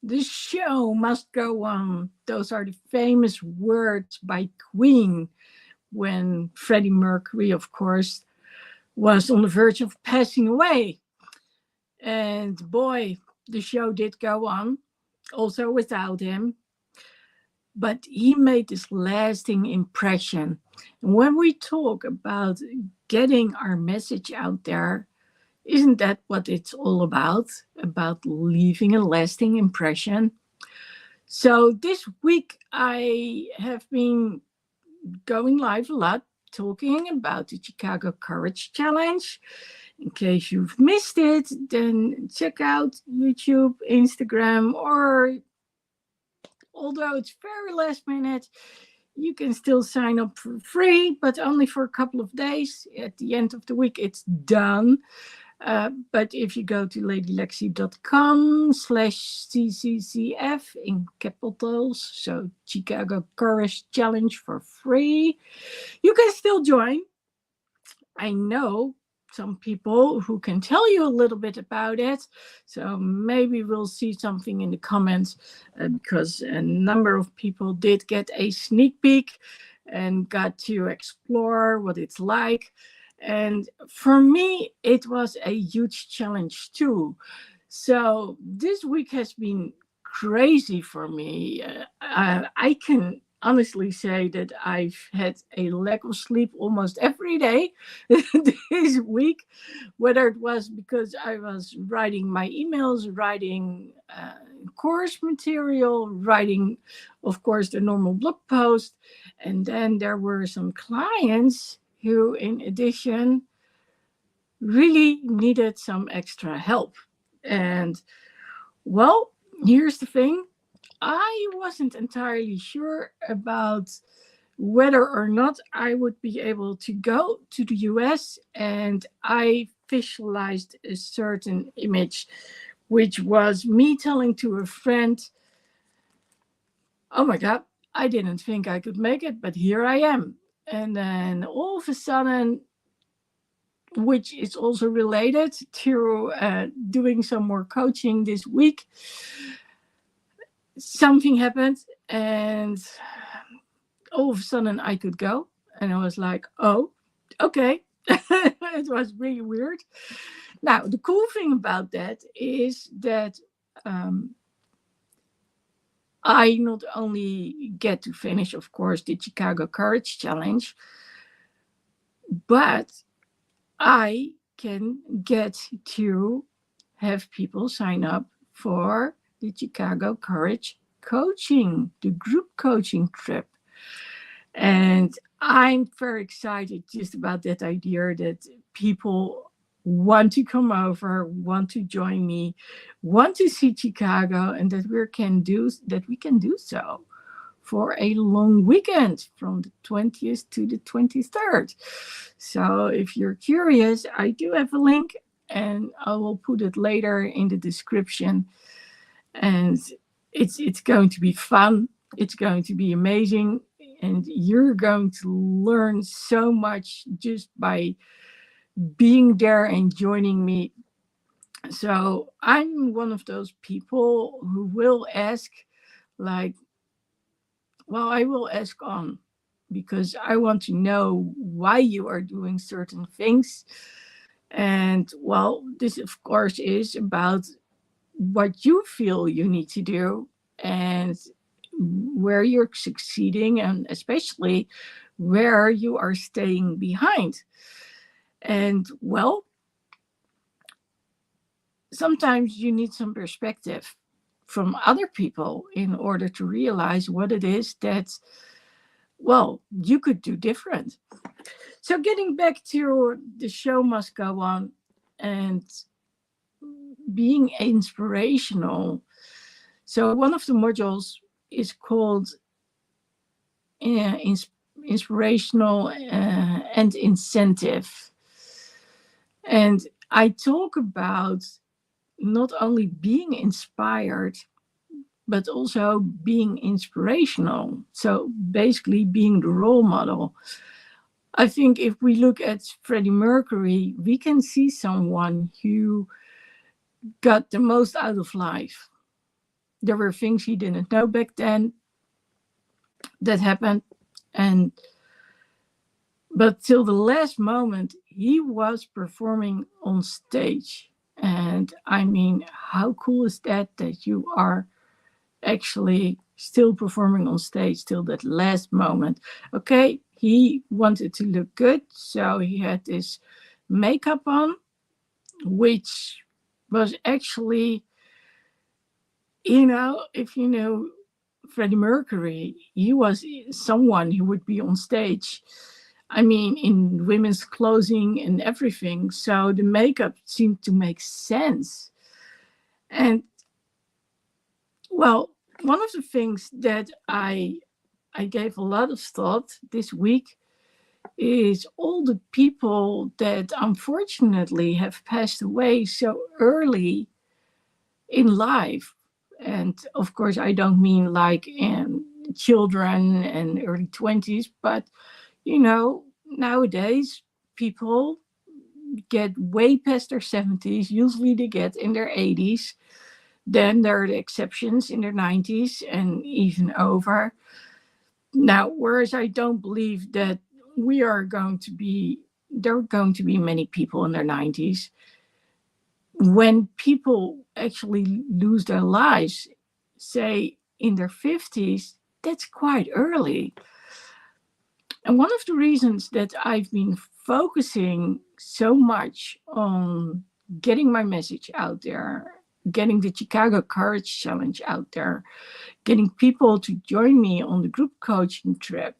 The show must go on. Those are the famous words by Queen when Freddie Mercury, of course, was on the verge of passing away. And boy, the show did go on, also without him. But he made this lasting impression. And when we talk about getting our message out there, isn't that what it's all about? About leaving a lasting impression? So this week I have been going live a lot talking about the Chicago Courage Challenge. In case you've missed it, then check out YouTube, Instagram, or although it's very last minute, you can still sign up for free, but only for a couple of days. At the end of the week, it's done. But if you go to ladylexy.com/CCCF in capitals, so Chicago Courage Challenge for free, you can still join. I know some people who can tell you a little bit about it. So maybe we'll see something in the comments because a number of people did get a sneak peek and got to explore what it's like. And for me, it was a huge challenge too. So this week has been crazy for me. I can honestly say that I've had a lack of sleep almost every day this week, whether it was because I was writing my emails, writing course material, writing, of course, the normal blog post. And then there were some clients who, in addition, really needed some extra help. And well, here's the thing. I wasn't entirely sure about whether or not I would be able to go to the US, and I visualized a certain image, which was me telling to a friend, oh my God, I didn't think I could make it, but here I am. And then all of a sudden, which is also related to doing some more coaching this week, something happened and all of a sudden I could go. And I was like, oh, okay. It was really weird. Now, the cool thing about that is that I not only get to finish, of course, the Chicago Courage Challenge, but I can get to have people sign up for the Chicago Courage coaching, the group coaching trip. And I'm very excited just about that idea that people want to come over, want to join me, want to see Chicago, and that we can do so for a long weekend from the 20th to the 23rd. So if you're curious, I do have a link and I will put it later in the description. And it's going to be fun. It's going to be amazing. And you're going to learn so much just by being there and joining me. So I'm one of those people who will ask, like, well, I will ask on because I want to know why you are doing certain things. And well, this, of course, is about what you feel you need to do and where you're succeeding, and especially where you are staying behind. And well, sometimes you need some perspective from other people in order to realize what it is that, well, you could do different. So, getting back to the show must go on and being inspirational. So, one of the modules is called inspirational and incentive. And I talk about not only being inspired, but also being inspirational. So basically being the role model. I think if we look at Freddie Mercury, we can see someone who got the most out of life. there were things he didn't know back then that happened. And but till the last moment, he was performing on stage. And I mean, how cool is that, that you are actually still performing on stage till that last moment? Okay, he wanted to look good, so he had this makeup on, which was actually, if you know Freddie Mercury, he was someone who would be on stage. I mean, in women's clothing and everything. So the makeup seemed to make sense. And well, one of the things that I gave a lot of thought this week is all the people that unfortunately have passed away so early in life. And of course, I don't mean like in children and early 20s, but nowadays people get way past their 70s. Usually they get in their 80s. Then there are the exceptions in their 90s and even over. Now, whereas I don't believe that there are going to be many people in their 90s. When people actually lose their lives, say in their 50s, that's quite early. And one of the reasons that I've been focusing so much on getting my message out there, getting the Chicago Courage Challenge out there, getting people to join me on the group coaching trip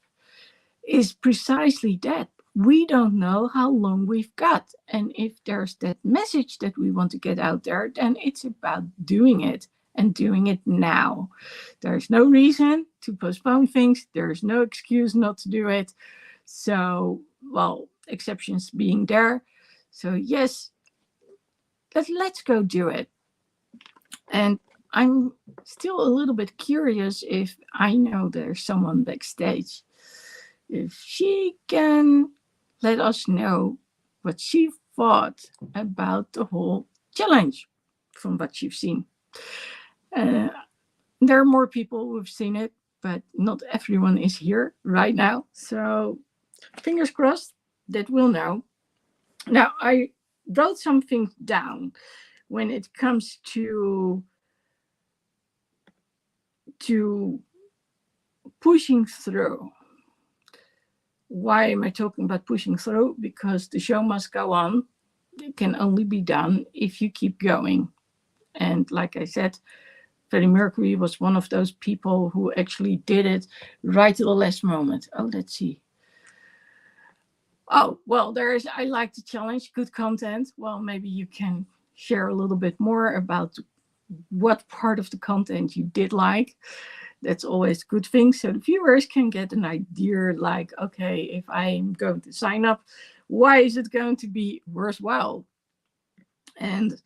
is precisely that. We don't know how long we've got. And if there's that message that we want to get out there, then it's about doing it and doing it now. There's no reason to postpone things. There's no excuse not to do it. So, well, exceptions being there. So, yes, let's go do it. And I'm still a little bit curious if I know there's someone backstage. If she can let us know what she thought about the whole challenge from what you've seen. Uh, there are more people who've seen it, but not everyone is here right now. So fingers crossed that we'll know. Now, I wrote something down when it comes to pushing through. Why am I talking about pushing through? Because the show must go on. It can only be done if you keep going. And like I said, Freddie Mercury was one of those people who actually did it right to the last moment. Oh, let's see. Oh, well, I like the challenge, good content. Well, maybe you can share a little bit more about what part of the content you did like. That's always a good thing. So the viewers can get an idea like, okay, if I'm going to sign up, why is it going to be worthwhile? And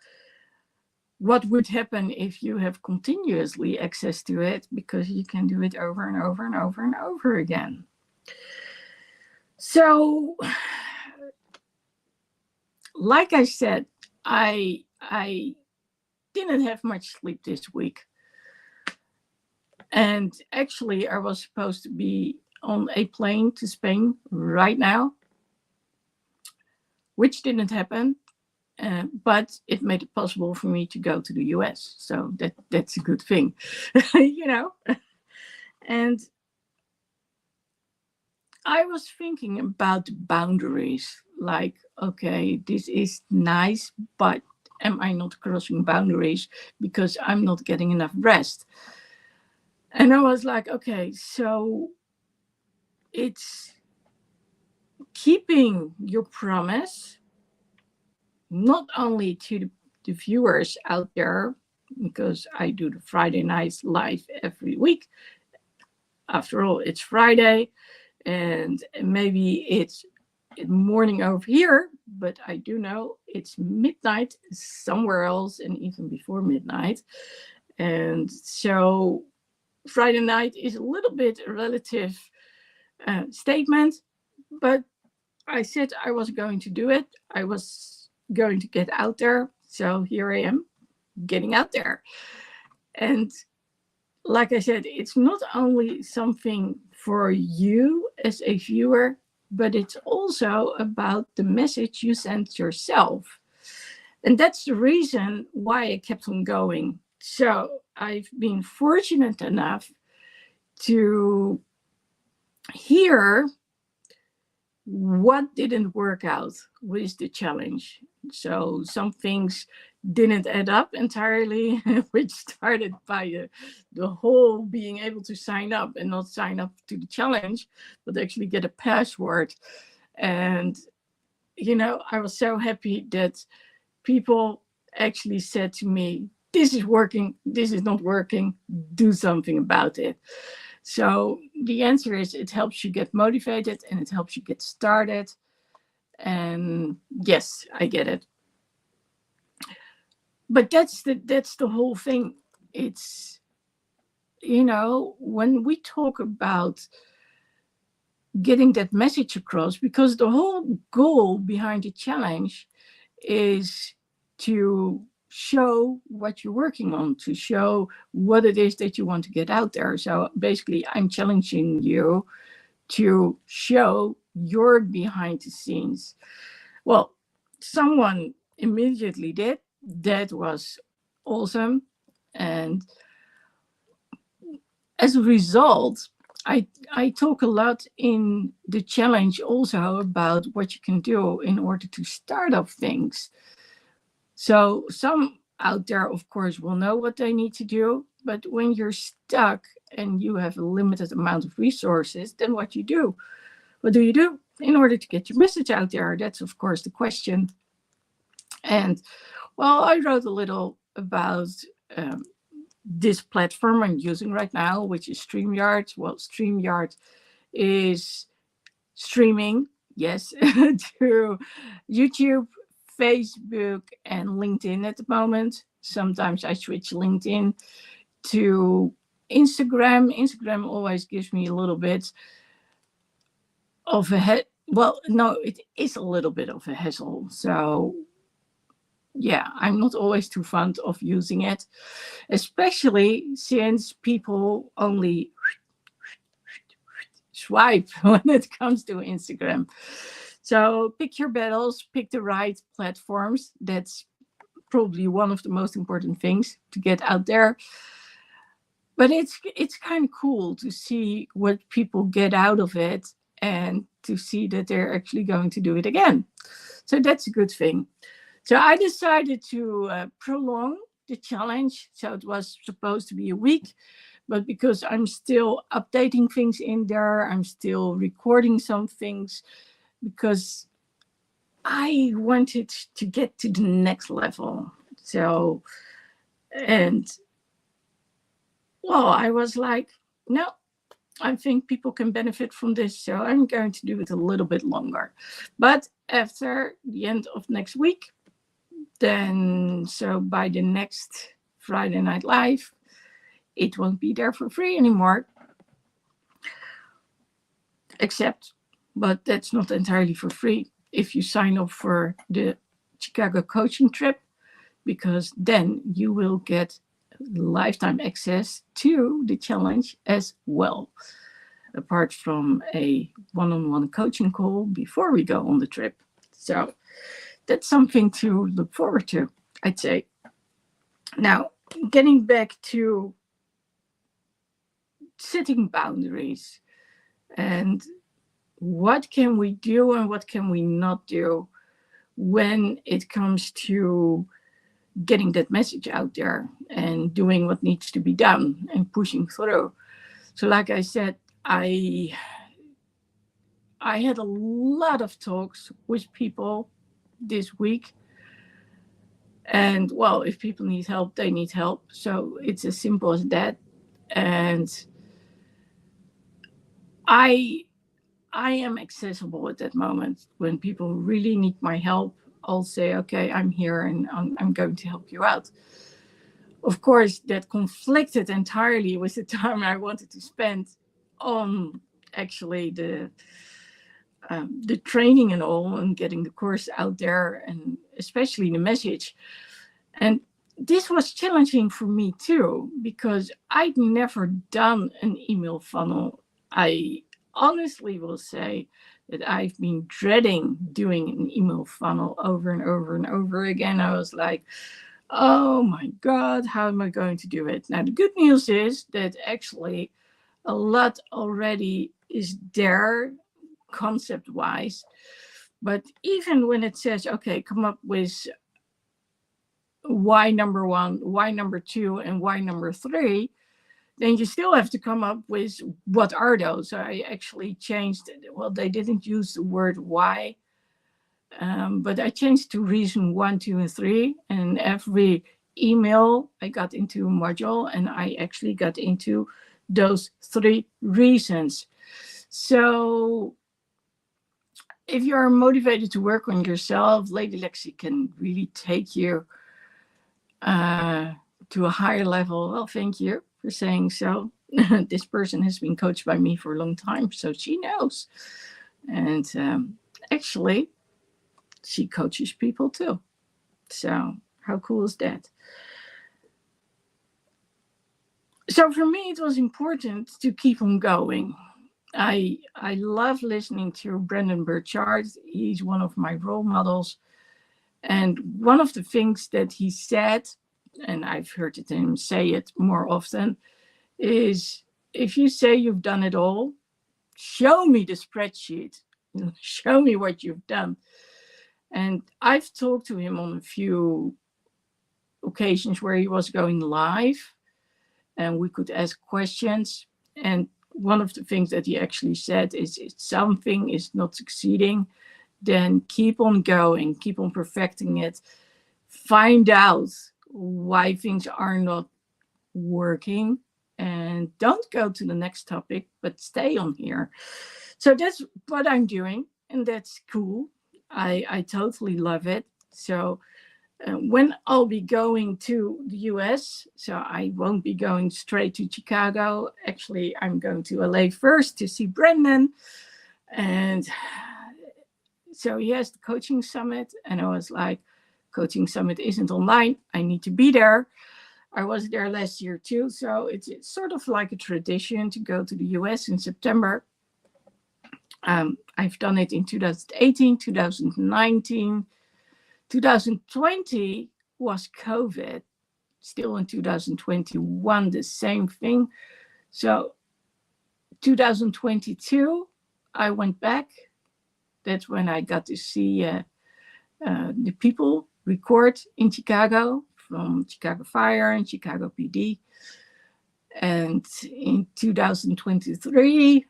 what would happen if you have continuously access to it, because you can do it over and over and over and over again. So, like I said, I didn't have much sleep this week. And actually, I was supposed to be on a plane to Spain right now, which didn't happen. But it made it possible for me to go to the US. So that's a good thing, And I was thinking about boundaries. Like, okay, this is nice, but am I not crossing boundaries because I'm not getting enough rest? And I was like, okay, so it's keeping your promise, not only to the viewers out there, because I do the Friday nights live every week. After all, it's Friday, and maybe it's morning over here, but I do know it's midnight somewhere else and even before midnight. And so Friday night is a little bit a relative statement, but I said I was going to do it. I was going to get out there. So here I am getting out there. And like I said, it's not only something for you as a viewer, but it's also about the message you send yourself. And that's the reason why I kept on going. So I've been fortunate enough to hear what didn't work out with the challenge. So some things didn't add up entirely, which started by the whole being able to sign up and not sign up to the challenge, but actually get a password. And, I was so happy that people actually said to me, this is working, this is not working, do something about it. So the answer is it helps you get motivated and it helps you get started. And yes, I get it. But that's the whole thing. It's, when we talk about getting that message across, because the whole goal behind the challenge is to show what you're working on, to show what it is that you want to get out there. So basically, I'm challenging you to show your behind the scenes. Well, someone immediately did. That was awesome. And as a result, I talk a lot in the challenge also about what you can do in order to start up things. So some out there, of course, will know what they need to do. But when you're stuck and you have a limited amount of resources, then what you do? What do you do in order to get your message out there? That's, of course, the question. And, well, I wrote a little about um, this platform I'm using right now, which is StreamYard. Well, StreamYard is streaming, yes, to YouTube, Facebook, and LinkedIn at the moment. Sometimes I switch LinkedIn to Instagram. Instagram always gives me a little bit of a well, no, it is a little bit of a hassle. So yeah, I'm not always too fond of using it, especially since people only swipe when it comes to Instagram. So pick your battles, pick the right platforms. That's probably one of the most important things to get out there. But it's kind of cool to see what people get out of it and to see that they're actually going to do it again. So that's a good thing. So I decided to prolong the challenge. So it was supposed to be a week, but because I'm still updating things in there, I'm still recording some things because I wanted to get to the next level. So, and well, I was like, no, I think people can benefit from this. So I'm going to do it a little bit longer. But after the end of next week, then so by the next Friday Night Live, it won't be there for free anymore. Except, but that's not entirely for free if you sign up for the Chicago coaching trip, because then you will get lifetime access to the challenge as well, apart from a one-on-one coaching call before we go on the trip. So that's something to look forward to, I'd say. Now, getting back to setting boundaries and what can we do and what can we not do when it comes to getting that message out there and doing what needs to be done and pushing through. So like I said, I had a lot of talks with people this week. And well, if people need help, they need help. So it's as simple as that. And I am accessible at that moment. When people really need my help, I'll say, okay, I'm here and I'm going to help you out. Of course, that conflicted entirely with the time I wanted to spend on actually the training and all, and getting the course out there, and especially the message. And this was challenging for me too, because I'd never done an email funnel. I honestly will say that I've been dreading doing an email funnel over and over and over again. I was like, oh my God, how am I going to do it? Now, the good news is that actually a lot already is there concept wise. But even when it says, okay, come up with why number one, why number two, and why number three, then you still have to come up with what are those. So I actually changed it. Well, they didn't use the word why, but I changed to reason one, two, and three. And every email I got into a module, and I actually got into those three reasons. So if you're motivated to work on yourself, Lady Lexy can really take you to a higher level. Well, thank you for saying so. This person has been coached by me for a long time, so she knows. And actually, she coaches people too. So how cool is that? So for me, it was important to keep on going. I love listening to Brendon Burchard. He's one of my role models. And one of the things that he said, and I've heard him say it more often, is if you say you've done it all, show me the spreadsheet. Show me what you've done. And I've talked to him on a few occasions where he was going live and we could ask questions. And one of the things that he actually said is if something is not succeeding, then keep on going, keep on perfecting it. Find out why things are not working and don't go to the next topic, but stay on here. So that's what I'm doing, and that's cool. I totally love it. So when I'll be going to the US, so I won't be going straight to Chicago. Actually, I'm going to LA first to see Brendon. And so he has the coaching summit, and I was like, coaching summit isn't online. I need to be there. I was there last year too. So it's sort of like a tradition to go to the US in September. I've done it in 2018, 2019, 2020 was COVID. Still in 2021, the same thing. So 2022, I went back. That's when I got to see the people record in Chicago from Chicago Fire and Chicago PD. And in 2023,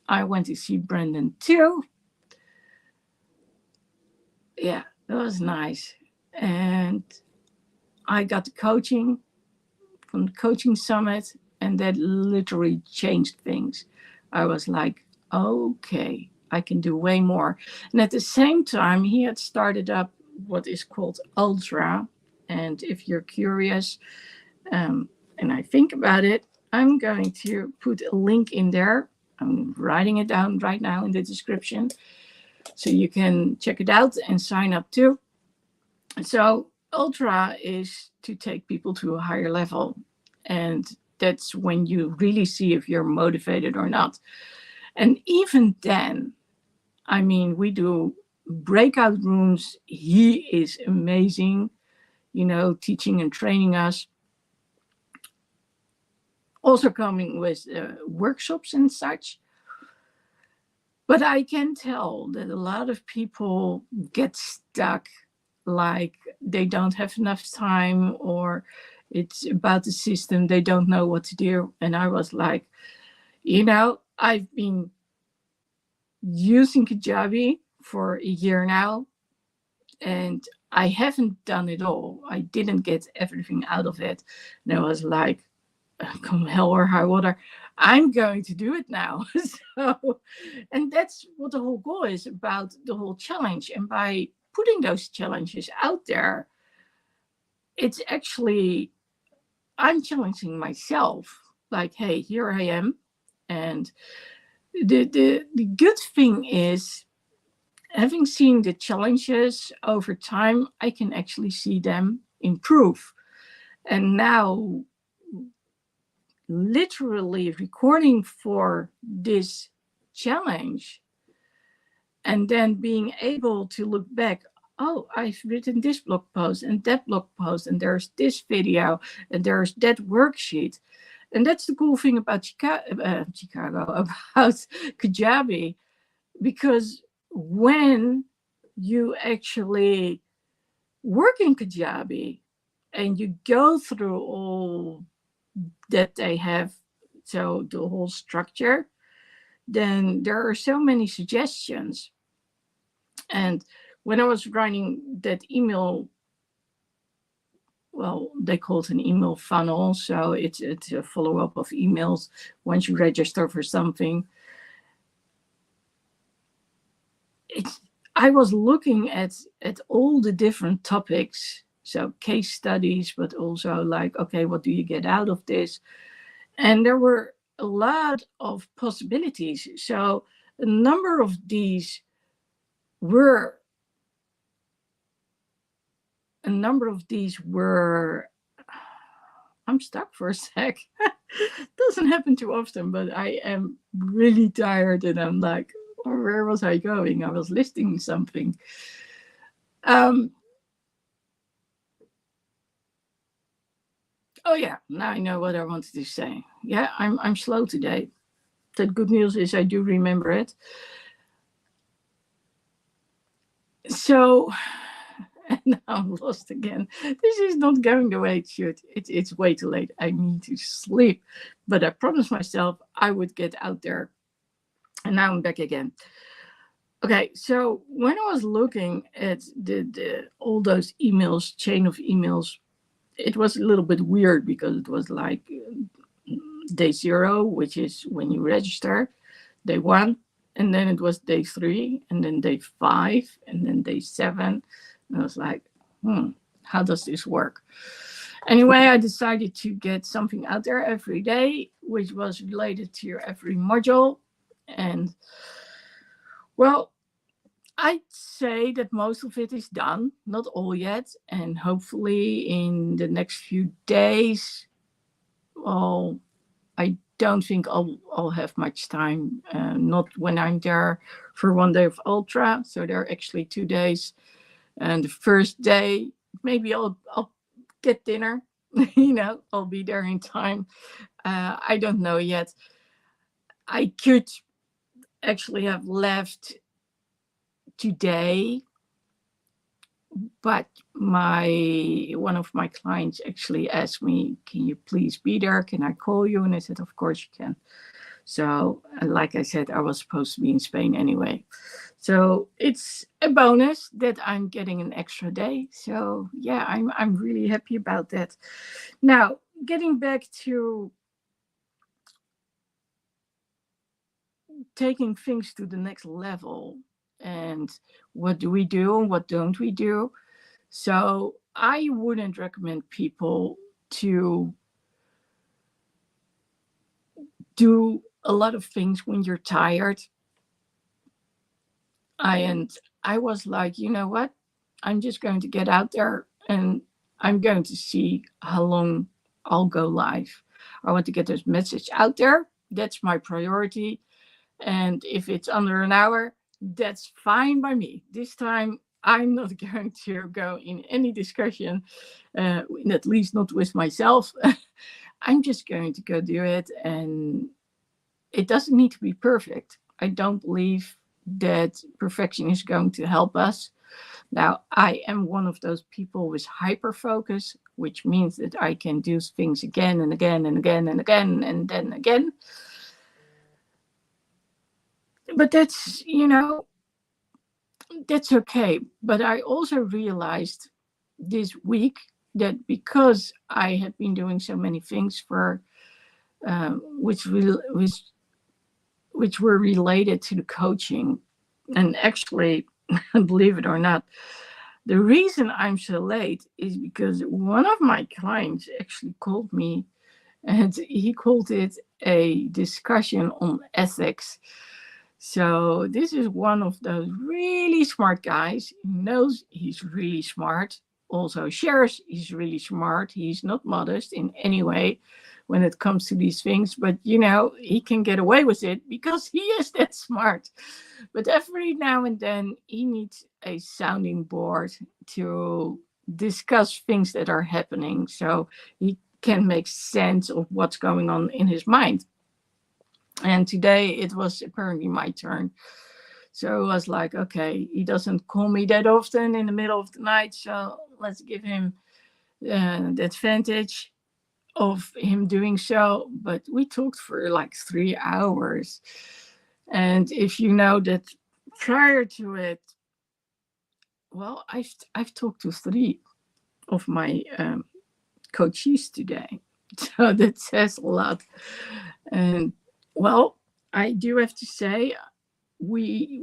I went to see Brendon too. Yeah, that was nice. And I got the coaching from the coaching summit, and that literally changed things. I was like, okay, I can do way more. And at the same time, he had started up what is called Ultra. And if you're curious, and I think about it, I'm going to put a link in there. I'm writing it down right now in the description, so you can check it out and sign up too. So Ultra is to take people to a higher level. And that's when you really see if you're motivated or not. And even then, I mean, we do breakout rooms. He is amazing, teaching and training us. Also coming with workshops and such. But I can tell that a lot of people get stuck, like they don't have enough time, or it's about the system, they don't know what to do. And I was like, I've been using Kajabi for a year now, and I haven't done it all. I didn't get everything out of it. And I was like, come hell or high water, I'm going to do it now. So, and that's what the whole goal is about, the whole challenge. And by putting those challenges out there, it's actually, I'm challenging myself. Like, hey, here I am. And the good thing is, having seen the challenges over time, I can actually see them improve. And now, literally recording for this challenge and then being able to look back, oh, I've written this blog post and that blog post, and there's this video, and there's that worksheet. And that's the cool thing about Chicago, about Kajabi, because when you actually work in Kajabi and you go through all that they have, so the whole structure, then there are so many suggestions. And when I was writing that email, well, they call it an email funnel, so it's a follow-up of emails once you register for something. I was looking at all the different topics, so case studies, but also like, okay, what do you get out of this? And there were a lot of possibilities. So a number of these were I'm stuck for a sec. Doesn't happen too often, but I am really tired and I'm like, oh, where was I going? I was listing something. Oh yeah, now I know what I wanted to say. Yeah, I'm slow today. The good news is I do remember it. So, and now I'm lost again. This is not going the way it should. It's way too late. I need to sleep. But I promised myself I would get out there. And now I'm back again. Okay, so when I was looking at the all those emails, chain of emails, it was a little bit weird because it was like day 0, which is when you register, day 1, and then it was day 3, and then day 5, and then day 7. And I was like, how does this work? Anyway, I decided to get something out there every day, which was related to your every module. And well, I'd say that most of it is done, not all yet. And hopefully in the next few days, well, I don't think I'll have much time. Not when I'm there for one day of Ultra. So there are actually 2 days. And the first day, maybe I'll get dinner. I'll be there in time. I don't know yet. I could actually have left today, but one of my clients actually asked me, can you please be there? Can I call you? And I said, of course you can. So, like I said, I was supposed to be in Spain anyway. So it's a bonus that I'm getting an extra day. So yeah, I'm really happy about that. Now, getting back to taking things to the next level, and what do we do and what don't we do? So I wouldn't recommend people to do a lot of things when you're tired. I was like, you know what? I'm just going to get out there and I'm going to see how long I'll go live. I want to get this message out there. That's my priority. And if it's under an hour, that's fine by me. This time, I'm not going to go in any discussion, at least not with myself. I'm just going to go do it. And it doesn't need to be perfect. I don't believe that perfection is going to help us. Now, I am one of those people with hyper focus, which means that I can do things again and again and again and again and then again. But that's okay. But I also realized this week that because I had been doing so many things for which were related to the coaching, and actually, believe it or not, the reason I'm so late is because one of my clients actually called me, and he called it a discussion on ethics. So this is one of those really smart guys. He knows he's really smart. also shares. He's really smart. He's not modest in any way when it comes to these things, but he can get away with it because he is that smart. But every now and then, he needs a sounding board to discuss things that are happening so he can make sense of what's going on in his mind. And today it was apparently my turn. So it was like, okay, he doesn't call me that often in the middle of the night. So let's give him the advantage of him doing so. But we talked for like 3 hours. And if you know that prior to it, well, I've talked to three of my coaches today. So that says a lot. And well, I do have to say, we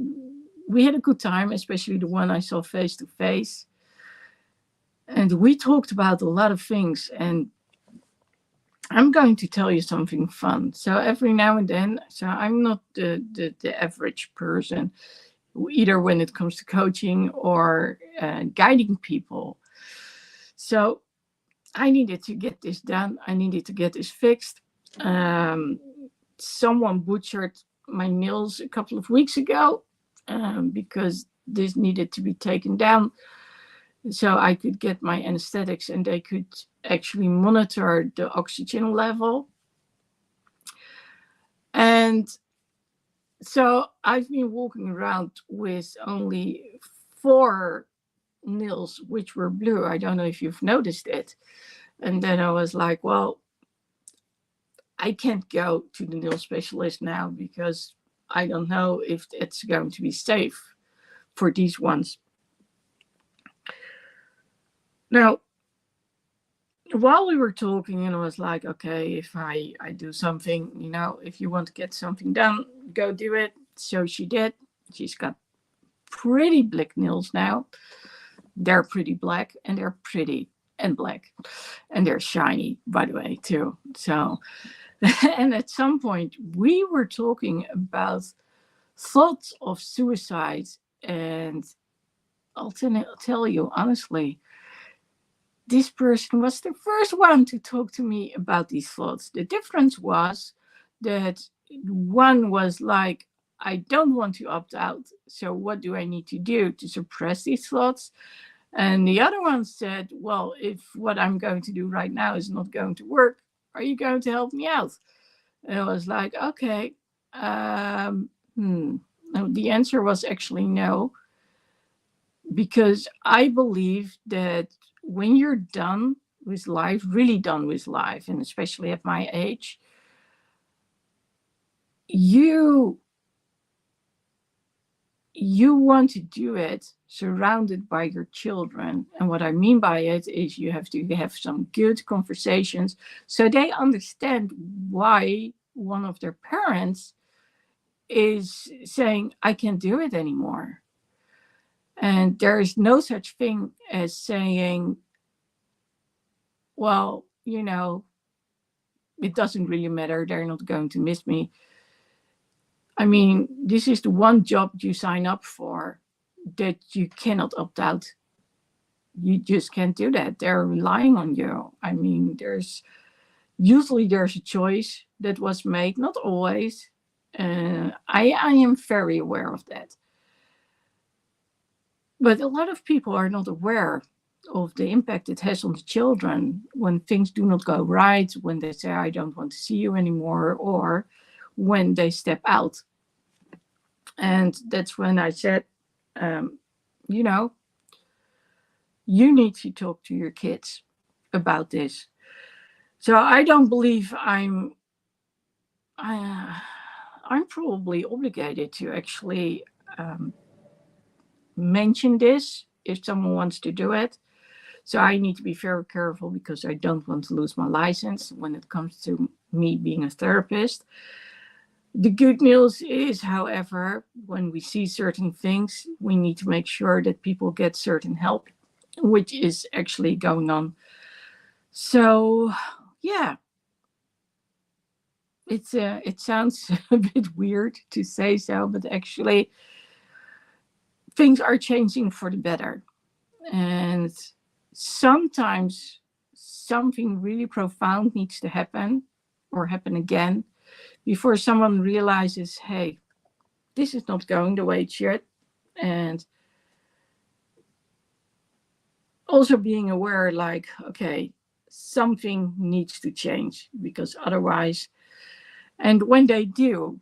we had a good time, especially the one I saw face to face. And we talked about a lot of things. And I'm going to tell you something fun. So every now and then, so I'm not the average person, either when it comes to coaching or guiding people. So I needed to get this done. I needed to get this fixed. Um, Someone butchered my nails a couple of weeks ago because this needed to be taken down so I could get my anesthetics and they could actually monitor the oxygen level. And so I've been walking around with only 4 nails, which were blue. I don't know if you've noticed it. And then I was like, well, I can't go to the nail specialist now because I don't know if it's going to be safe for these ones. Now, while we were talking, and I was like, okay, if I do something, if you want to get something done, go do it. So she did. She's got pretty black nails now. They're pretty black and they're pretty and black. And they're shiny, by the way, too. So, and at some point, we were talking about thoughts of suicide. And I'll tell you honestly, this person was the first one to talk to me about these thoughts. The difference was that one was like, I don't want to opt out. So what do I need to do to suppress these thoughts? And the other one said, well, if what I'm going to do right now is not going to work, are you going to help me out? And I was like, okay. No, the answer was actually no, because I believe that when you're done with life, really done with life, and especially at my age, you want to do it surrounded by your children. And what I mean by it is you have to have some good conversations so they understand why one of their parents is saying, I can't do it anymore. And there is no such thing as saying, well, it doesn't really matter. They're not going to miss me. I mean, this is the one job you sign up for that you cannot opt out. You just can't do that. They're relying on you. I mean, there's a choice that was made, not always. I am very aware of that. But a lot of people are not aware of the impact it has on the children when things do not go right, when they say, I don't want to see you anymore, or when they step out. And that's when I said, you need to talk to your kids about this. So I don't believe I'm probably obligated to actually mention this if someone wants to do it. So I need to be very careful because I don't want to lose my license when it comes to me being a therapist. The good news is, however, when we see certain things, we need to make sure that people get certain help, which is actually going on. So, yeah, it sounds a bit weird to say so, but actually things are changing for the better. And sometimes something really profound needs to happen or happen again before someone realizes, hey, this is not going the way it should. And also being aware, like, okay, something needs to change because otherwise, and when they do,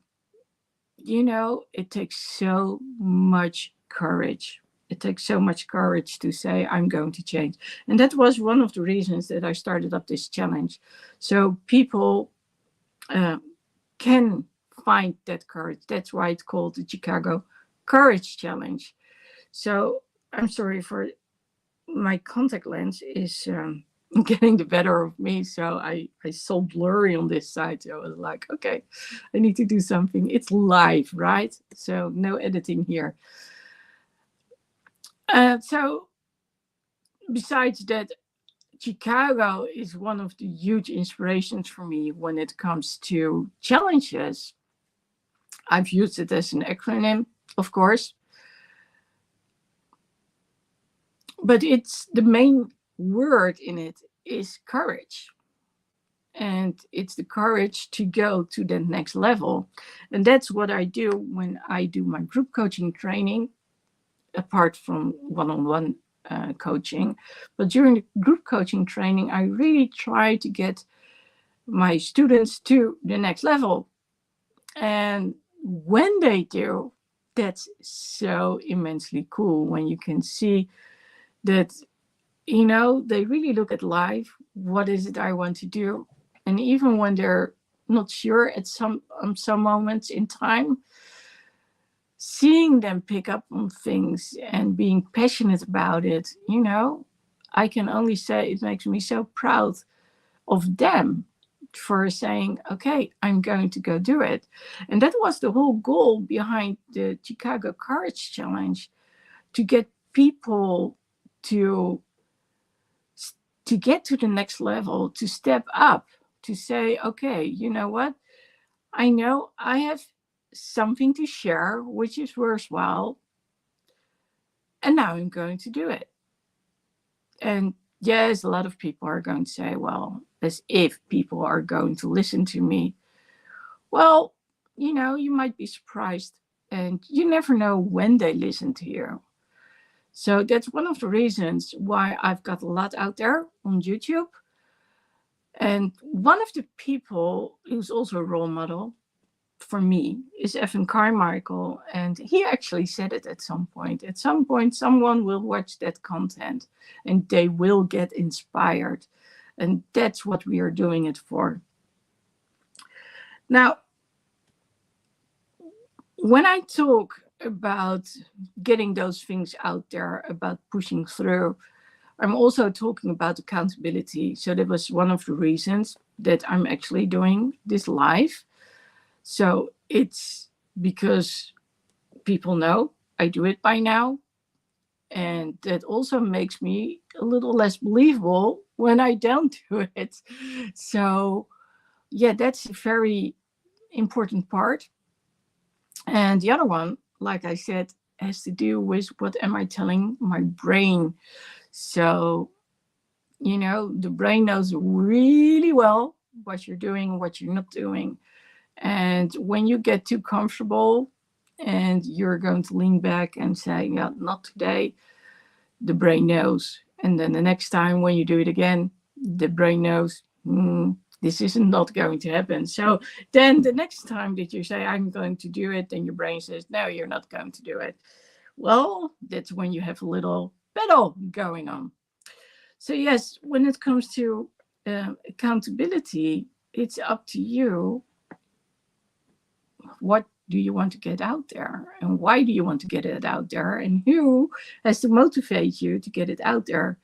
it takes so much courage. It takes so much courage to say, I'm going to change. And that was one of the reasons that I started up this challenge. So people uh, can find that courage. That's why it's called the Chicago Courage Challenge. So I'm sorry for my contact lens is getting the better of me. So I saw blurry on this side. So I was like, okay, I need to do something. It's live, right? So no editing here. So besides that, Chicago is one of the huge inspirations for me when it comes to challenges. I've used it as an acronym, of course, but it's the main word in it is courage. And it's the courage to go to the next level. And that's what I do when I do my group coaching training, apart from one-on-one coaching. But during the group coaching training, I really try to get my students to the next level. And when they do, that's so immensely cool when you can see that, they really look at life. What is it I want to do? And even when they're not sure at some moments in time, seeing them pick up on things and being passionate about it, I can only say it makes me so proud of them for saying, okay, I'm going to go do it. And that was the whole goal behind the Chicago Courage Challenge, to get people to get to the next level, to step up, to say, okay, you know what? I know I have something to share which is worthwhile, and now I'm going to do it. And yes, a lot of people are going to say, well, as if people are going to listen to me. Well, you might be surprised, and you never know when they listen to you. So that's one of the reasons why I've got a lot out there on YouTube. And one of the people who's also a role model for me is Evan Carmichael. And he actually said it at some point. At some point, someone will watch that content and they will get inspired. And that's what we are doing it for. Now, when I talk about getting those things out there, about pushing through, I'm also talking about accountability. So that was one of the reasons that I'm actually doing this live. So it's because people know I do it by now. And that also makes me a little less believable when I don't do it. So, yeah, that's a very important part. And the other one, like I said, has to do with what am I telling my brain? So, the brain knows really well what you're doing, what you're not doing. And when you get too comfortable and you're going to lean back and say, yeah, not today, the brain knows. And then the next time when you do it again, the brain knows, this is not going to happen. So then the next time that you say, I'm going to do it, then your brain says, no, you're not going to do it. Well, that's when you have a little battle going on. So, yes, when it comes to accountability, it's up to you. What do you want to get out there? And why do you want to get it out there? And who has to motivate you to get it out there?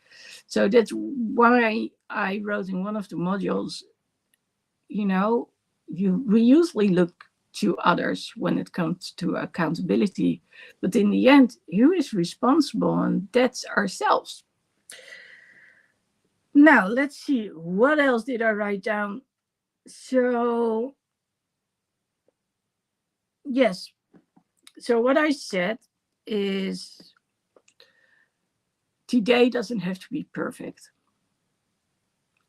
So that's why I wrote in one of the modules, we usually look to others when it comes to accountability. But in the end, who is responsible? And that's ourselves. Now, let's see. What else did I write down? So, yes. So, what I said is today doesn't have to be perfect.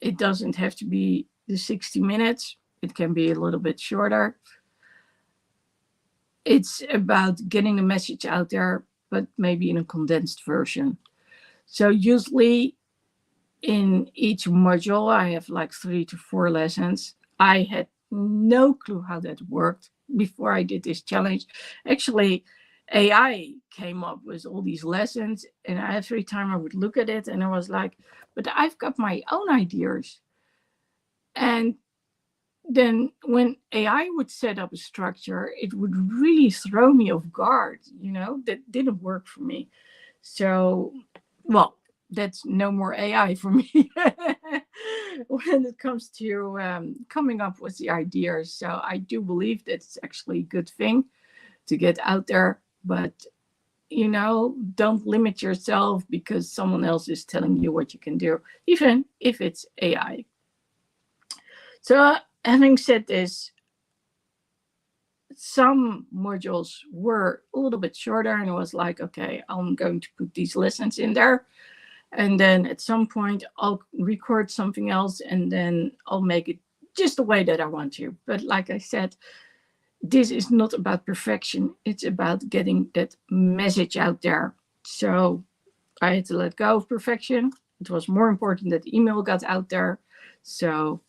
It doesn't have to be the 60 minutes. It can be a little bit shorter. It's about getting the message out there, but maybe in a condensed version. So usually in each module, I have like 3 to 4 lessons. I had no clue how that worked before I did this challenge. Actually, AI came up with all these lessons, and every time I would look at it, and I was like, but I've got my own ideas. And then when AI would set up a structure, it would really throw me off guard. That didn't work for me. So, well, that's no more AI for me when it comes to coming up with the ideas. So I do believe that it's actually a good thing to get out there, but don't limit yourself because someone else is telling you what you can do, even if it's AI. So having said this, some modules were a little bit shorter, and it was like, okay, I'm going to put these lessons in there. And then at some point, I'll record something else, and then I'll make it just the way that I want to. But like I said, this is not about perfection. It's about getting that message out there. So I had to let go of perfection. It was more important that email got out there. So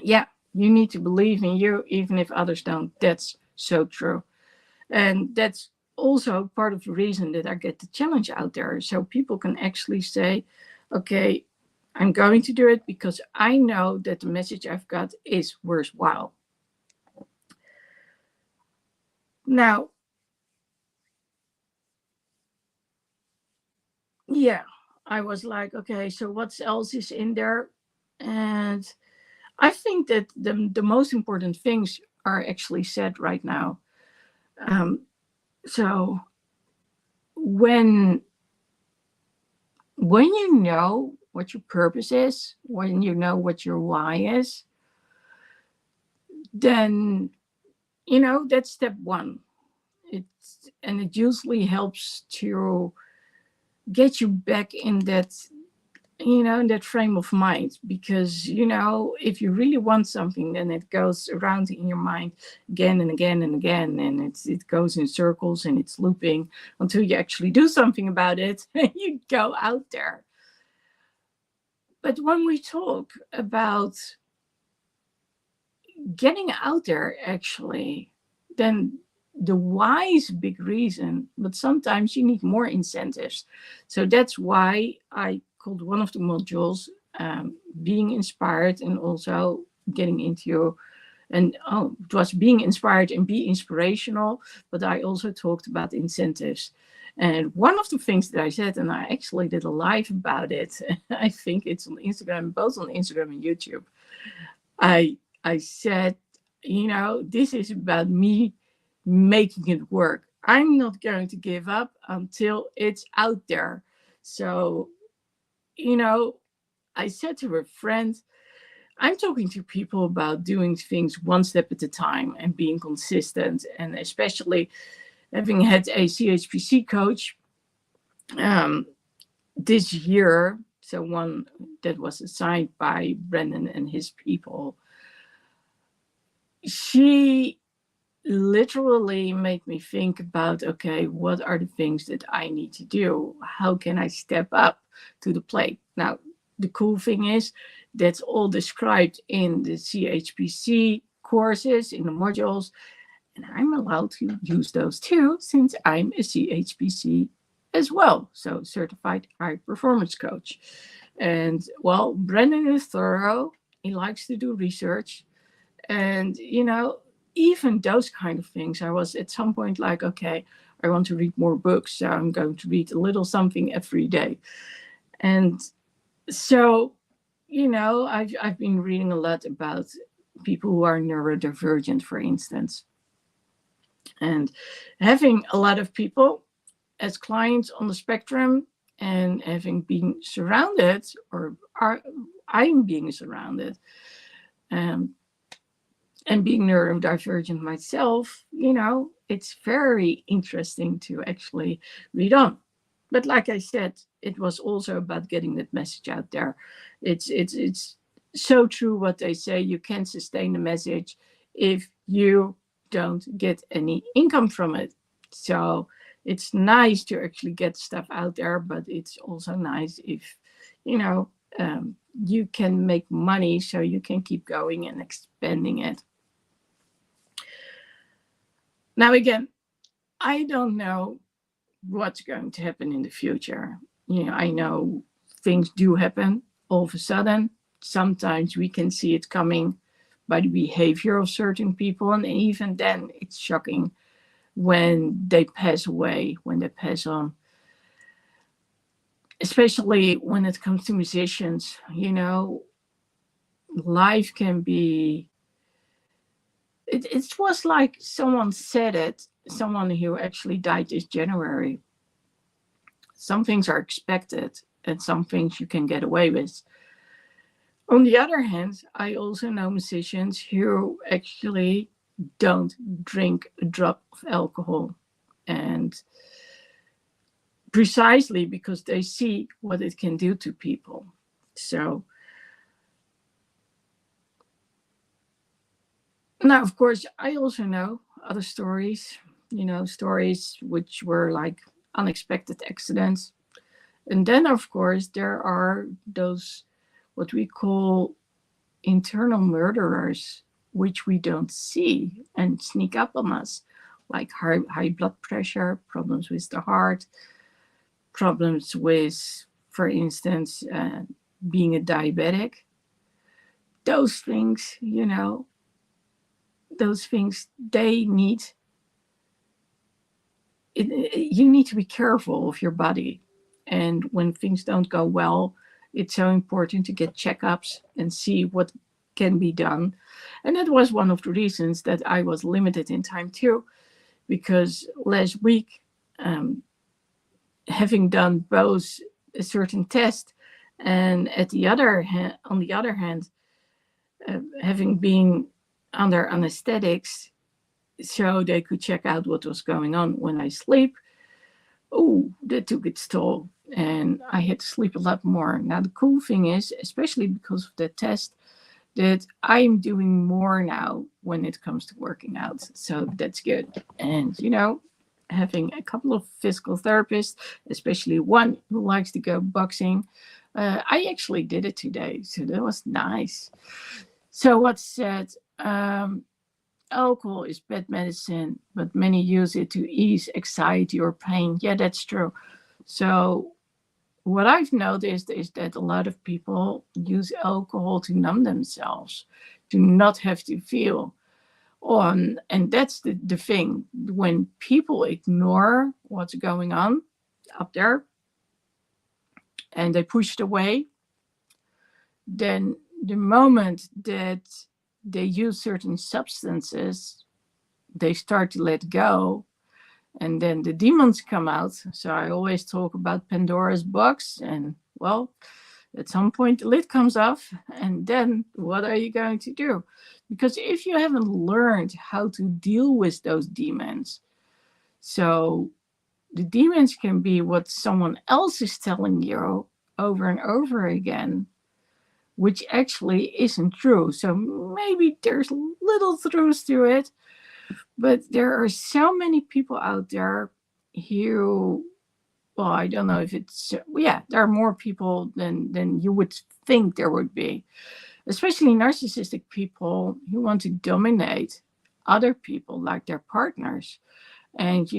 yeah, you need to believe in you, even if others don't. That's so true. And that's also part of the reason that I get the challenge out there. So people can actually say, okay, I'm going to do it because I know that the message I've got is worthwhile. Now, yeah, I was like, okay, so what else is in there? And I think that the most important things are actually said right now. So when you know what your purpose is, when you know what your why is, then that's step one. It usually helps to get you back in that in that frame of mind, because if you really want something, then it goes around in your mind again and again and again, and it goes in circles and it's looping until you actually do something about it and you go out there. But when we talk about getting out there, actually, then the why is a big reason, but sometimes you need more incentives. So that's why I called one of the modules being inspired, and also getting into it was being inspired and be inspirational, but I also talked about incentives. And one of the things that I said, and I actually did a live about it, I think it's on Instagram, both on Instagram and YouTube. I said, this is about me making it work. I'm not going to give up until it's out there. So, I said to a friend, I'm talking to people about doing things one step at a time and being consistent. And especially having had a CHPC coach this year, so one that was assigned by Brendan and his people, she literally made me think about, okay, what are the things that I need to do? How can I step up to the plate? Now, the cool thing is that's all described in the CHPC courses, in the modules, and I'm allowed to use those too, since I'm a CHPC as well, so certified high performance coach. And well, Brendan is thorough. He likes to do research. And even those kind of things, I was at some point like, okay, I want to read more books, so I'm going to read a little something every day. And so I've been reading a lot about people who are neurodivergent, for instance, and having a lot of people as clients on the spectrum, and having been surrounded, or I'm being surrounded, and being neurodivergent myself, it's very interesting to actually read on. But like I said, it was also about getting that message out there. It's so true what they say. You can't sustain the message if you don't get any income from it. So it's nice to actually get stuff out there, but it's also nice if you know you can make money so you can keep going and expanding it. Now again, I don't know what's going to happen in the future. I know things do happen all of a sudden. Sometimes we can see it coming by the behavior of certain people, and even then, it's shocking when they pass away, when they pass on. Especially when it comes to musicians, life can be. It was like someone said it. Someone who actually died this January. Some things are expected, and some things you can get away with. On the other hand, I also know musicians who actually don't drink a drop of alcohol. And precisely because they see what it can do to people. So, now, of course, I also know other stories, stories which were like unexpected accidents. And then, of course, there are those what we call internal murderers, which we don't see and sneak up on us, like high blood pressure, problems with the heart, problems with, for instance, being a diabetic. Those things, those things, they need, you need to be careful of your body. And when things don't go well, it's so important to get checkups and see what can be done. And that was one of the reasons that I was limited in time too, because last week, um, having done both a certain test and on the other hand, having been under anesthetics, so they could check out what was going on when I sleep. Oh, that took its toll, and I had to sleep a lot more. Now the cool thing is, especially because of that test, that I'm doing more now when it comes to working out. So that's good. And, having a couple of physical therapists, especially one who likes to go boxing, I actually did it today. So that was nice. So, what's said? Alcohol is bad medicine, but many use it to ease anxiety or pain. Yeah, that's true. So, what I've noticed is that a lot of people use alcohol to numb themselves, to not have to feel. On, and that's the thing. When people ignore what's going on up there and they push it away, then the moment that they use certain substances, they start to let go, and then the demons come out. So I always talk about Pandora's box, and well, at some point the lid comes off, and then what are you going to do? Because if you haven't learned how to deal with those demons, so the demons can be what someone else is telling you over and over again, which actually isn't true. So maybe there's little truth to it, but there are so many people out there who, well, I don't know if it's, yeah, there are more people than you would think there would be, especially narcissistic people who want to dominate other people like their partners. And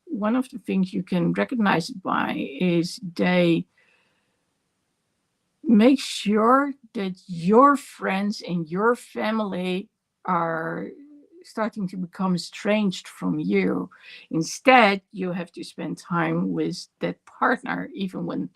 one of the things you can recognize it by is they make sure that your friends and your family are starting to become estranged from you. Instead, you have to spend time with that partner, even when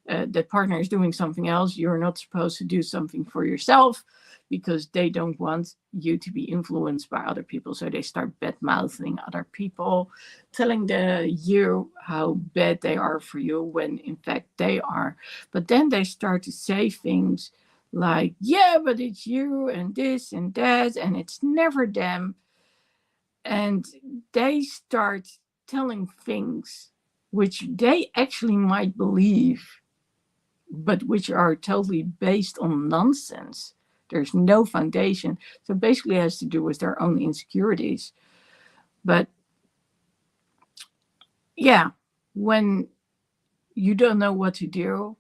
that partner is doing something else. You're not supposed to do something for yourself because they don't want you to be influenced by other people. So they start bad mouthing other people, telling you how bad they are for you when in fact they are. But then they start to say things like, yeah, but it's you and this and that, and it's never them. And they start telling things which they actually might believe, but which are totally based on nonsense. There's no foundation. So basically, it has to do with their own insecurities. But yeah, when you don't know what to do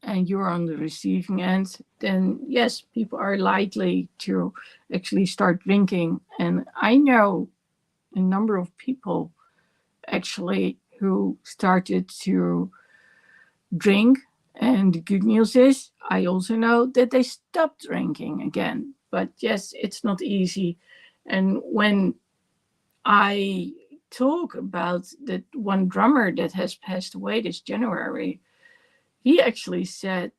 and you're on the receiving end, then yes, people are likely to actually start drinking. And I know a number of people actually who started to drink. And the good news is, I also know that they stopped drinking again. But yes, it's not easy. And when I talk about that one drummer that has passed away this January, he actually said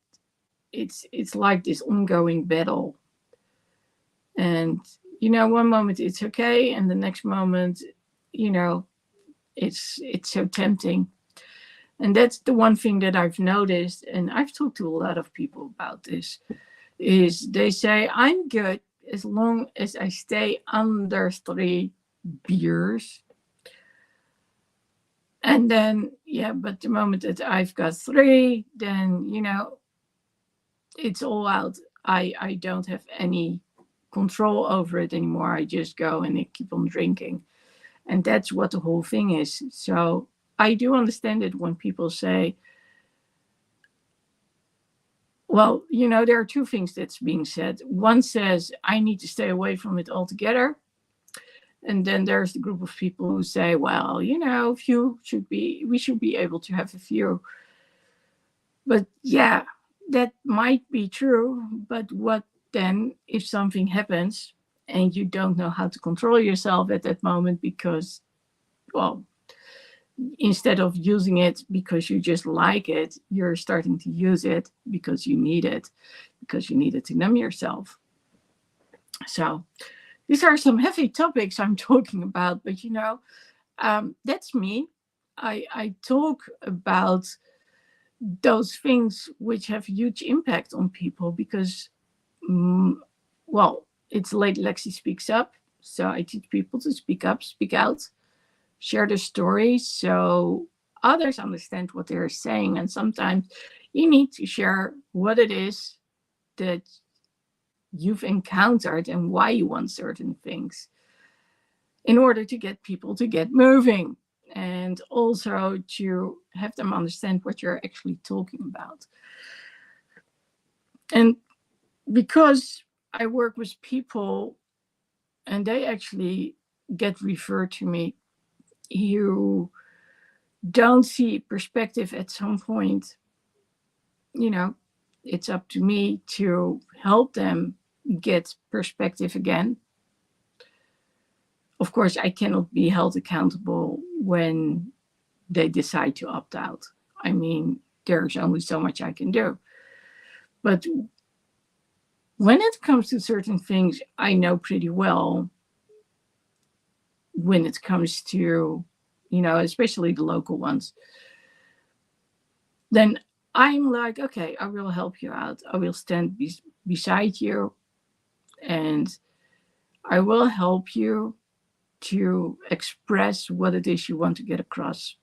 it's like this ongoing battle. And one moment it's okay, and the next moment, you know, it's so tempting. And that's the one thing that I've noticed, and I've talked to a lot of people about this, is they say, I'm good as long as I stay under 3 beers. And then, yeah, but the moment that I've got 3, then, it's all out. I don't have any control over it anymore. I just go and I keep on drinking. And that's what the whole thing is. So I do understand it when people say, well, there are 2 things that's being said. One says, I need to stay away from it altogether. And then there's the group of people who say, well, we should be able to have a few. But yeah, that might be true. But what then if something happens and you don't know how to control yourself at that moment because, well, instead of using it because you just like it, you're starting to use it because you need it, because you need it to numb yourself. So these are some heavy topics I'm talking about, but that's me. I talk about those things which have huge impact on people because, mm, well, it's late Lexi speaks up. So I teach people to speak up, speak out, share their stories so others understand what they're saying. And sometimes you need to share what it is that you've encountered and why you want certain things in order to get people to get moving and also to have them understand what you're actually talking about. And because I work with people and they actually get referred to me, you don't see perspective at some point, you know, it's up to me to help them get perspective again. Of course, I cannot be held accountable when they decide to opt out. I mean, there's only so much I can do. But when it comes to certain things, I know pretty well when it comes to, especially the local ones, then I'm like, okay, I will help you out. I will stand beside you and I will help you to express what it is you want to get across.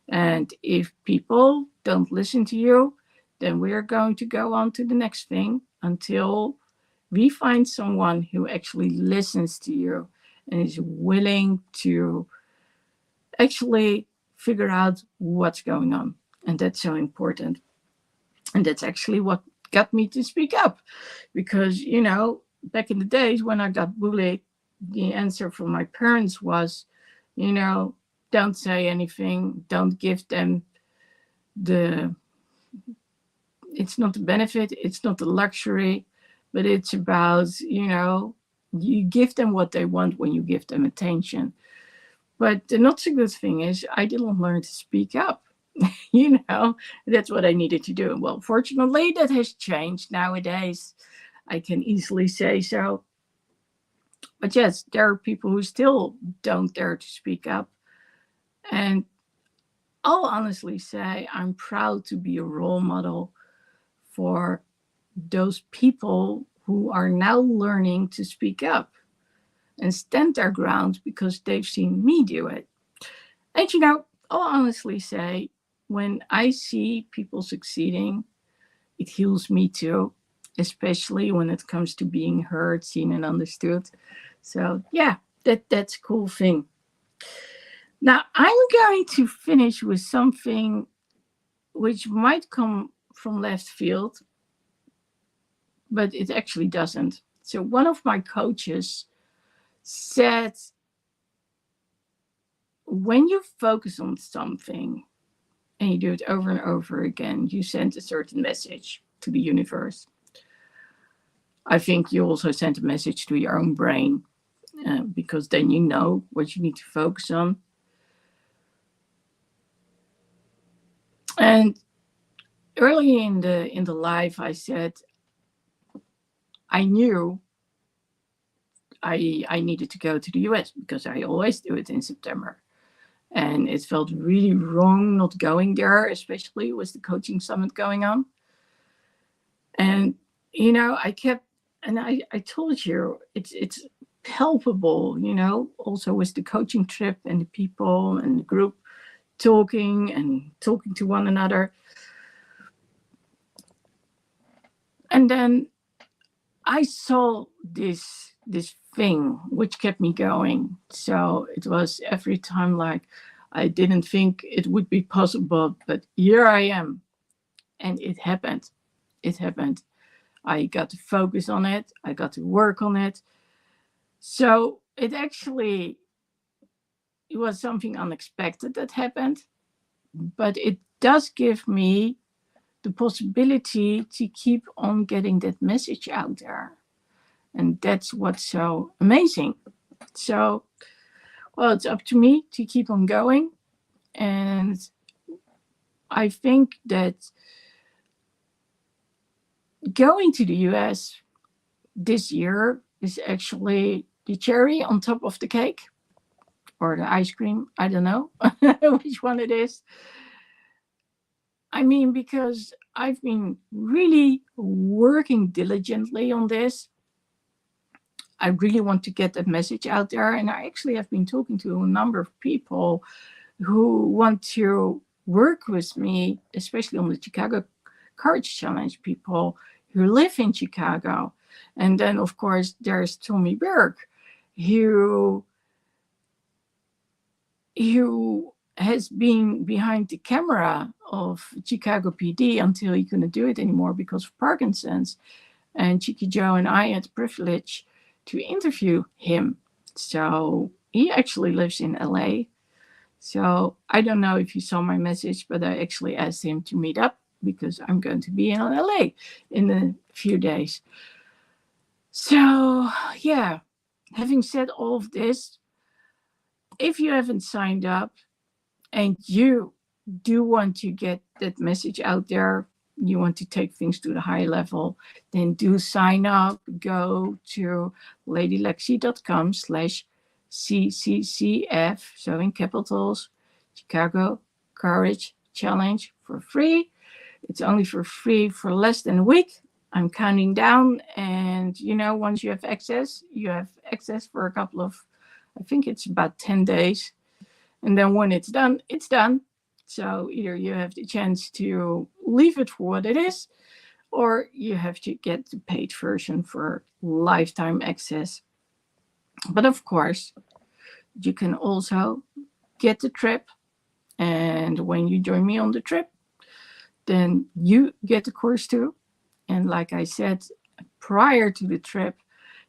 And if people don't listen to you, then we are going to go on to the next thing until we find someone who actually listens to you and is willing to actually figure out what's going on. And that's so important. And that's actually what got me to speak up. Because, back in the days when I got bullied, the answer from my parents was, don't say anything, don't give them the, it's not the benefit, it's not the luxury, but it's about, you give them what they want when you give them attention. But the not so good thing is I didn't learn to speak up. That's what I needed to do. Well, fortunately, that has changed nowadays. I can easily say so. But yes, there are people who still don't dare to speak up. And I'll honestly say I'm proud to be a role model for those people who are now learning to speak up and stand their ground because they've seen me do it. And I'll honestly say, when I see people succeeding, it heals me too, especially when it comes to being heard, seen, and understood. So yeah, that's a cool thing. Now I'm going to finish with something which might come from left field, but it actually doesn't. So one of my coaches said, when you focus on something and you do it over and over again, you send a certain message to the universe. I think you also send a message to your own brain, because then you know what you need to focus on. And early in the life, I said I knew I needed to go to the US because I always do it in September. And it felt really wrong not going there, especially with the coaching summit going on. And I kept, and I told you, it's palpable, also with the coaching trip and the people and the group talking to one another. And then I saw this thing which kept me going. So it was every time like I didn't think it would be possible, but here I am. And it happened. It happened. I got to focus on it. I got to work on it. So it was something unexpected that happened, but it does give me the possibility to keep on getting that message out there. And that's what's so amazing. So, well, it's up to me to keep on going. And I think that going to the US this year is actually the cherry on top of the cake or the ice cream. I don't know which one it is. I mean, because I've been really working diligently on this. I really want to get that message out there. And I actually have been talking to a number of people who want to work with me, especially on the Chicago Courage Challenge, people who live in Chicago. And then, of course, there's Tommy Berg, who has been behind the camera of Chicago PD until he couldn't do it anymore because of Parkinson's. And Chicky Joe and I had the privilege to interview him. So he actually lives in LA. So I don't know if you saw my message, but I actually asked him to meet up because I'm going to be in LA in a few days. So yeah, having said all of this, if you haven't signed up and you do want to get that message out there, you want to take things to the high level, then do sign up. Go to ladylexy.com/CCCF, so in capitals, Chicago Courage Challenge, for free. It's only for free for less than a week. I'm counting down, and once you have access for a couple of, I think it's about 10 days. And then when it's done, it's done. So either you have the chance to leave it for what it is, or you have to get the paid version for lifetime access. But of course, you can also get the trip. And when you join me on the trip, then you get the course too. And like I said, prior to the trip,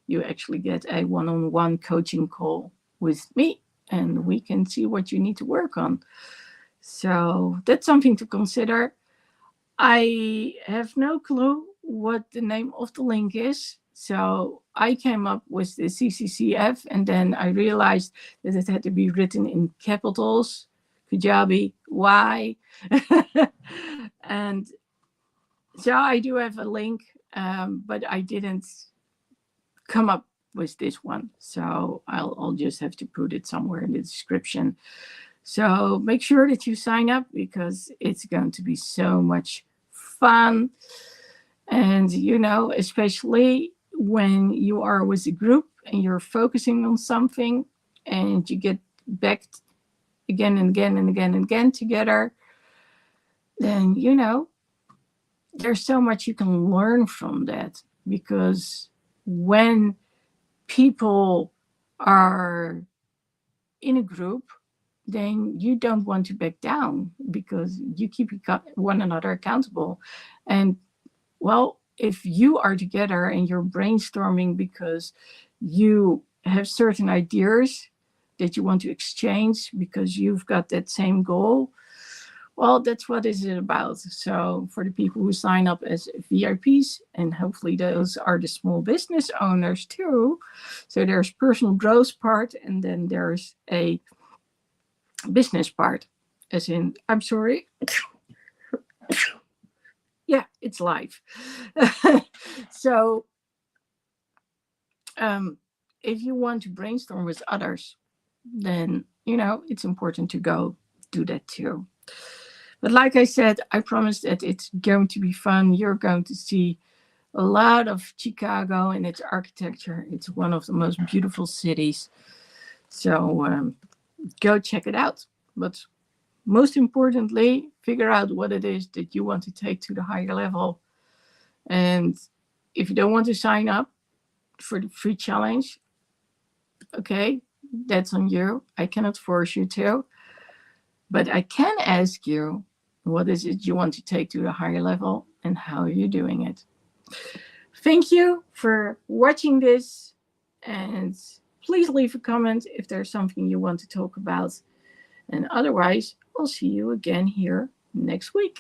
you actually get a one-on-one coaching call with me, and we can see what you need to work on. So that's something to consider. I have no clue what the name of the link is. So I came up with the CCCF, and then I realized that it had to be written in capitals, Kajabi, Y. And so I do have a link, but I didn't come up with this one. So I'll just have to put it somewhere in the description. So make sure that you sign up because it's going to be so much fun. And, especially when you are with a group and you're focusing on something and you get back again and again and again and again together, then, there's so much you can learn from that. Because when people are in a group, then you don't want to back down because you keep one another accountable. And well, if you are together and you're brainstorming because you have certain ideas that you want to exchange because you've got that same goal, well, that's what is it about. So for the people who sign up as VIPs, and hopefully those are the small business owners too. So there's personal growth part, and then there's a business part, as in, I'm sorry, yeah, it's live. So um, if you want to brainstorm with others, then it's important to go do that too. But like I said, I promise that it's going to be fun. You're going to see a lot of Chicago and its architecture. It's one of the most beautiful cities. So go check it out. But most importantly, figure out what it is that you want to take to the higher level. And if you don't want to sign up for the free challenge, okay, that's on you. I cannot force you to. But I can ask you, what is it you want to take to the higher level and how are you doing it? Thank you for watching this, and please leave a comment if there's something you want to talk about. And otherwise, I'll see you again here next week.